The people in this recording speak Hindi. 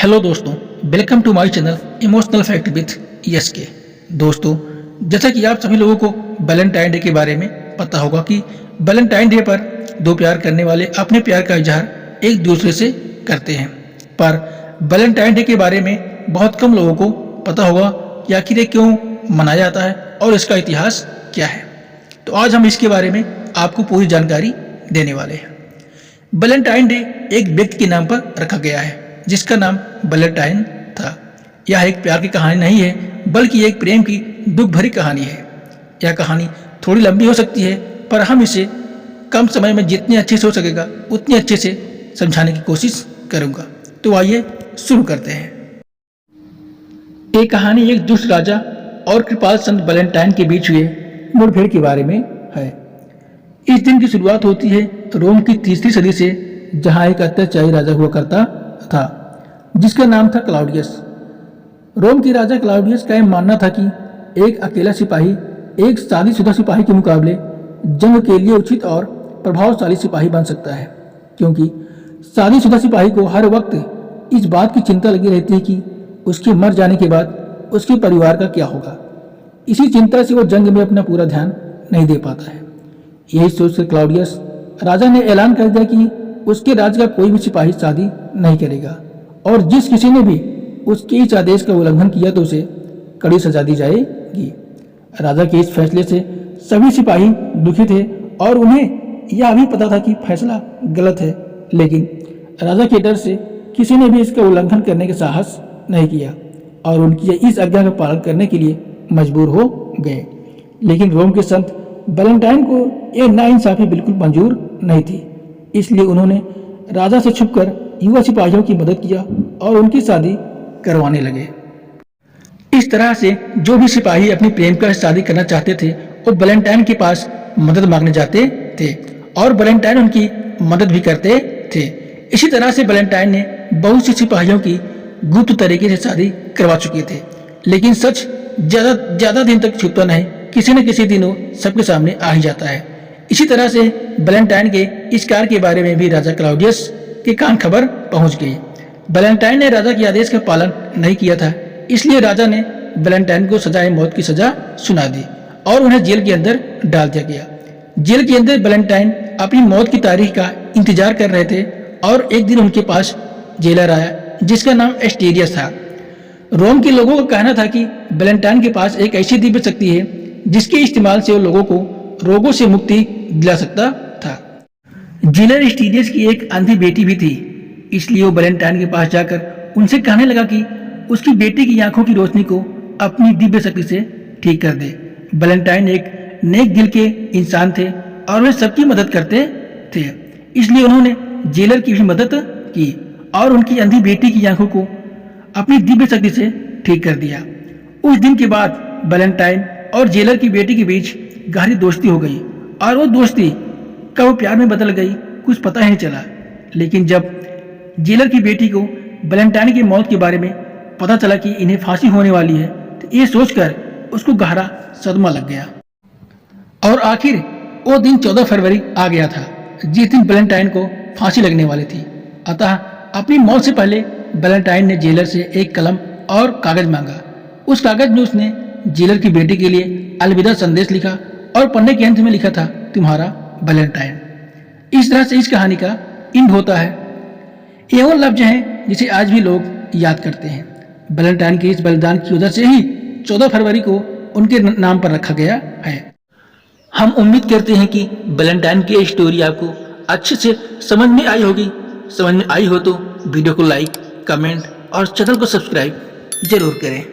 हेलो दोस्तों, welcome to my channel emotional fact with S K. दोस्तों, जैसा कि आप सभी लोगों को वैलेंटाइन डे के बारे में पता होगा कि वैलेंटाइन डे पर दो प्यार करने वाले अपने प्यार का इजहार एक दूसरे से करते हैं। पर वैलेंटाइन डे के बारे में बहुत कम लोगों को पता होगा कि आखिर ये क्यों मनाया जाता है और इसका इतिहास क्या है। तो आज हम इसके बारे में आपको पूरी जानकारी देने वाले हैं। वैलेंटाइन डे एक व्यक्ति के नाम पर रखा गया है जिसका नाम वैलेंटाइन था। यह एक प्यार की कहानी नहीं है, बल्कि एक प्रेम की दुख भरी कहानी है। यह कहानी थोड़ी लंबी हो सकती है, पर हम इसे कम समय में जितने अच्छे से हो सकेगा उतने अच्छे से समझाने की कोशिश करूंगा। तो आइए शुरू करते हैं। ये कहानी एक दुष्ट राजा और कृपाल संत वैलेंटाइन के बीच हुए मुठभेड़ के बारे में है। इस दिन की शुरुआत होती है रोम की तीसरी सदी से, जहां एक अत्याचारी राजा हुआ करता था जिसका नाम था क्लाउडियस। रोम के राजा क्लाउडियस का यह मानना था कि एक अकेला सिपाही एक शादीशुदा सिपाही के मुकाबले जंग के लिए उचित और प्रभावशाली सिपाही बन सकता है, क्योंकि शादीशुदा सिपाही को हर वक्त इस बात की चिंता लगी रहती है कि उसके मर जाने के बाद उसके परिवार का क्या होगा। इसी चिंता से वो जंग में अपना पूरा ध्यान नहीं दे पाता है। यही सोचकर क्लाउडियस राजा ने ऐलान कर दिया कि उसके राज्य का कोई भी सिपाही शादी नहीं करेगा, और जिस किसी ने भी उसके इस आदेश का उल्लंघन किया तो उसे कड़ी सजा दी जाएगी। राजा के इस फैसले से सभी सिपाही दुखी थे और उन्हें यह भी पता था कि फैसला गलत है, लेकिन राजा के डर से किसी ने भी इसका उल्लंघन करने का साहस नहीं किया और उनकी इस आज्ञा का पालन करने के लिए मजबूर हो गए। लेकिन रोम के संत वैलेंटाइन को यह नाइंसाफी बिल्कुल मंजूर नहीं थी, इसलिए उन्होंने राजा से छुपकर युवा सिपाहियों की मदद किया और उनकी शादी करवाने लगे। इस तरह से जो भी सिपाही अपनी प्रेमिका से शादी करना चाहते थे वो वैलेंटाइन के पास मदद मांगने जाते थे और वैलेंटाइन उनकी मदद भी करते थे। इसी तरह से वैलेंटाइन ने बहुत से सिपाहियों की गुप्त तरीके से शादी करवा चुके थे, लेकिन सच ज्यादा दिन तक छुपता नहीं, किसी न किसी दिन वो सबके सामने आ ही जाता है। इसी तरह से वैलेंटाइन के इस कार्य के बारे में भी राजा क्लाउडियस के कान खबर पहुंच गई। वैलेंटाइन ने राजा के आदेश का पालन नहीं किया था, इसलिए राजा ने वैलेंटाइन को सजाए मौत की सजा सुना दी और उन्हें जेल के अंदर डाल दिया गया। जेल के अंदर वैलेंटाइन अपनी मौत की तारीख का इंतजार कर रहे थे और एक दिन उनके पास जेलर आया जिसका नाम एस्टीरियस था। रोम के लोगों का कहना था कि वैलेंटाइन के पास एक ऐसी दिव्य शक्ति है जिसके इस्तेमाल से वो लोगों को रोगों से मुक्ति दिला सकता था। जेलर एस्टीरियस की एक अंधी बेटी भी थी, इसलिए वो वैलेंटाइन के पास जाकर उनसे कहने लगा कि उसकी बेटी की आंखों की रोशनी को अपनी दिव्य शक्ति से ठीक कर दे। वैलेंटाइन एक नेक दिल के इंसान थे और वे सबकी मदद करते थे, इसलिए उन्होंने जेलर की भी मदद की और उनकी अंधी बेटी की आंखों को अपनी दिव्य शक्ति से ठीक कर दिया। उस दिन के बाद वैलेंटाइन और जेलर की बेटी के बीच गहरी दोस्ती हो गई और वो दोस्ती कब प्यार में बदल गई कुछ पता ही नहीं चला। लेकिन जब जेलर की बेटी को वैलेंटाइन की मौत के बारे में पता चला कि इन्हें फांसी होने वाली है, तो ये सोचकर उसको गहरा सदमा लग गया। और आखिर वो दिन 14 फरवरी आ गया था जिस दिन वैलेंटाइन को फांसी लगने वाली थी। अतः अपनी मौत से पहले वैलेंटाइन ने जेलर से एक कलम और कागज मांगा। उस कागज में उसने जेलर की बेटी के लिए अलविदा संदेश लिखा और पन्ने के अंत में लिखा था, तुम्हारा वैलेंटाइन। इस तरह से इस कहानी का एंड होता है। ये वो लफ्ज है जिसे आज भी लोग याद करते हैं। वैलेंटाइन के इस बलिदान की वजह से ही 14 फरवरी को उनके नाम पर रखा गया है। हम उम्मीद करते हैं कि वैलेंटाइन की स्टोरी आपको अच्छे से समझ में आई होगी। समझ में आई हो तो वीडियो को लाइक, कमेंट और चैनल को सब्सक्राइब जरूर करें।